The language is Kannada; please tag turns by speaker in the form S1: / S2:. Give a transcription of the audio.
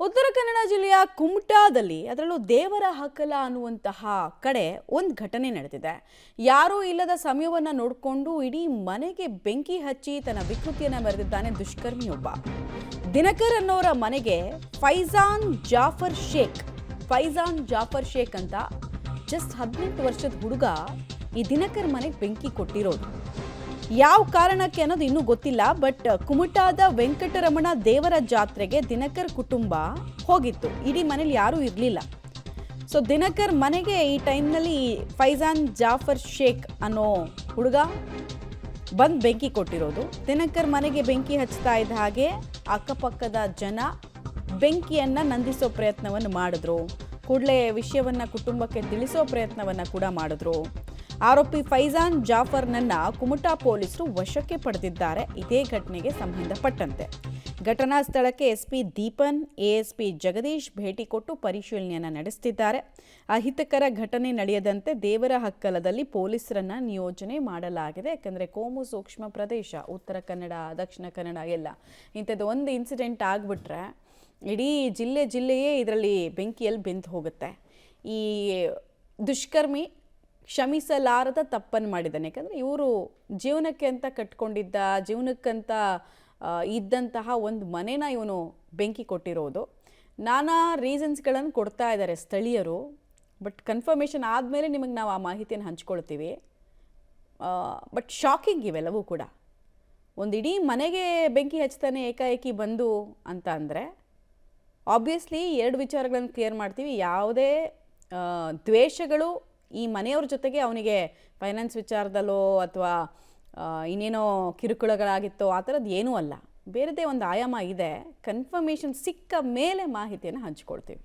S1: ಉತ್ತರ ಕನ್ನಡ ಜಿಲ್ಲೆಯ ಕುಮಟಾದಲ್ಲಿ ಅದರಲ್ಲೂ ದೇವರ ಹಕ್ಕಲ ಅನ್ನುವಂತಹ ಕಡೆ ಒಂದು ಘಟನೆ ನಡೆದಿದೆ. ಯಾರೂ ಇಲ್ಲದ ಸಮಯವನ್ನು ನೋಡಿಕೊಂಡು ಇಡೀ ಮನೆಗೆ ಬೆಂಕಿ ಹಚ್ಚಿ ತನ್ನ ವಿಕೃತಿಯನ್ನು ಮೆರೆದಿದ್ದಾನೆ ದುಷ್ಕರ್ಮಿಯೊಬ್ಬ. ದಿನಕರ್ ಅನ್ನೋರ ಮನೆಗೆ ಫೈಜಾನ್ ಜಾಫರ್ ಶೇಖ್ ಅಂತ ಜಸ್ಟ್ 18 ವರ್ಷದ ಹುಡುಗ ಈ ದಿನಕರ್ ಮನೆಗೆ ಬೆಂಕಿ ಕೊಟ್ಟಿರೋದು. ಯಾವ ಕಾರಣಕ್ಕೆ ಅನ್ನೋದು ಇನ್ನೂ ಗೊತ್ತಿಲ್ಲ. ಬಟ್ ಕುಮಟಾದ ವೆಂಕಟರಮಣ ದೇವರ ಜಾತ್ರೆಗೆ ದಿನಕರ್ ಕುಟುಂಬ ಹೋಗಿತ್ತು. ಇಡೀ ಮನೇಲಿ ಯಾರೂ ಇರಲಿಲ್ಲ. ಸೊ ದಿನಕರ್ ಮನೆಗೆ ಈ ಟೈಮ್ನಲ್ಲಿ ಫೈಜಾನ್ ಜಾಫರ್ ಶೇಖ್ ಅನ್ನೋ ಹುಡುಗ ಬಂದು ಬೆಂಕಿ ಕೊಟ್ಟಿರೋದು. ದಿನಕರ್ ಮನೆಗೆ ಬೆಂಕಿ ಹಚ್ತಾ ಇದ್ದ ಹಾಗೆ ಅಕ್ಕಪಕ್ಕದ ಜನ ಬೆಂಕಿಯನ್ನು ನಂದಿಸೋ ಪ್ರಯತ್ನವನ್ನು ಮಾಡಿದ್ರು. ಕೂಡಲೇ ವಿಷಯವನ್ನು ಕುಟುಂಬಕ್ಕೆ ತಿಳಿಸೋ ಪ್ರಯತ್ನವನ್ನು ಕೂಡ ಮಾಡಿದ್ರು. ಆರೋಪಿ ಫೈಜಾನ್ ಜಾಫರ್ನನ್ನ ಕುಮಟಾ ಪೊಲೀಸರು ವಶಕ್ಕೆ ಪಡೆದಿದ್ದಾರೆ. ಇದೇ ಘಟನೆಗೆ ಸಂಬಂಧಪಟ್ಟಂತೆ ಘಟನಾ ಸ್ಥಳಕ್ಕೆ ಎಸ್ಪಿ ದೀಪನ್, ಎಎಸ್ಪಿ ಜಗದೀಶ್ ಭೇಟಿ ಕೊಟ್ಟು ಪರಿಶೀಲನೆಯನ್ನು ನಡೆಸುತ್ತಿದ್ದಾರೆ. ಅಹಿತಕರ ಘಟನೆ ನಡೆಯದಂತೆ ದೇವರ ಹಕ್ಕಲದಲ್ಲಿ ಪೊಲೀಸರನ್ನ ನಿಯೋಜನೆ ಮಾಡಲಾಗಿದೆ. ಯಾಕಂದರೆ ಕೋಮು ಸೂಕ್ಷ್ಮ ಪ್ರದೇಶ ಉತ್ತರ ಕನ್ನಡ, ದಕ್ಷಿಣ ಕನ್ನಡ ಎಲ್ಲ ಇಂಥದ್ದು ಒಂದು ಇನ್ಸಿಡೆಂಟ್ ಆಗಿಬಿಟ್ರೆ ಇಡೀ ಜಿಲ್ಲೆಯೇ ಇದರಲ್ಲಿ ಬೆಂಕಿಯಲ್ಲಿ ಬೆಂದು ಹೋಗುತ್ತೆ. ಈ ದುಷ್ಕರ್ಮಿ ಕ್ಷಮಿಸಲಾರದ ತಪ್ಪನ್ನು ಮಾಡಿದ್ದಾನೆ. ಯಾಕಂದರೆ ಇವರು ಜೀವನಕ್ಕೆ ಅಂತ ಕಟ್ಕೊಂಡಿದ್ದ, ಜೀವನಕ್ಕಂತ ಇದ್ದಂತಹ ಒಂದು ಮನೆನ ಇವನು ಬೆಂಕಿ ಕೊಟ್ಟಿರೋದು. ನಾನಾ ರೀಸನ್ಸ್ಗಳನ್ನು ಕೊಡ್ತಾ ಇದ್ದಾರೆ ಸ್ಥಳೀಯರು. ಬಟ್ ಕನ್ಫರ್ಮೇಷನ್ ಆದಮೇಲೆ ನಿಮಗೆ ನಾವು ಆ ಮಾಹಿತಿಯನ್ನು ಹಂಚ್ಕೊಳ್ತೀವಿ. ಬಟ್ ಶಾಕಿಂಗ್ ಇವೆಲ್ಲವೂ ಕೂಡ. ಒಂದು ಇಡೀ ಮನೆಗೆ ಬೆಂಕಿ ಹಚ್ತಾನೆ ಏಕಾಏಕಿ ಬಂದು ಅಂತ ಅಂದರೆ ಆಬ್ವಿಯಸ್ಲಿ 2 ವಿಚಾರಗಳನ್ನು ಕ್ಲಿಯರ್ ಮಾಡ್ತೀವಿ. ಯಾವುದೇ ದ್ವೇಷಗಳು ಈ ಮನೆಯವ್ರ ಜೊತೆಗೆ ಅವನಿಗೆ ಫೈನಾನ್ಸ್ ವಿಚಾರದಲ್ಲೋ ಅಥವಾ ಇನ್ನೇನೋ ಕಿರುಕುಳಗಳಾಗಿತ್ತೋ ಆ ಥರದ್ದು ಏನೂ ಅಲ್ಲ. ಬೇರೆದೇ ಒಂದು ಆಯಾಮ ಇದೆ. ಕನ್ಫರ್ಮೇಷನ್ ಸಿಕ್ಕ ಮೇಲೆ ಮಾಹಿತಿಯನ್ನು ಹಂಚ್ಕೊಳ್ತೀವಿ.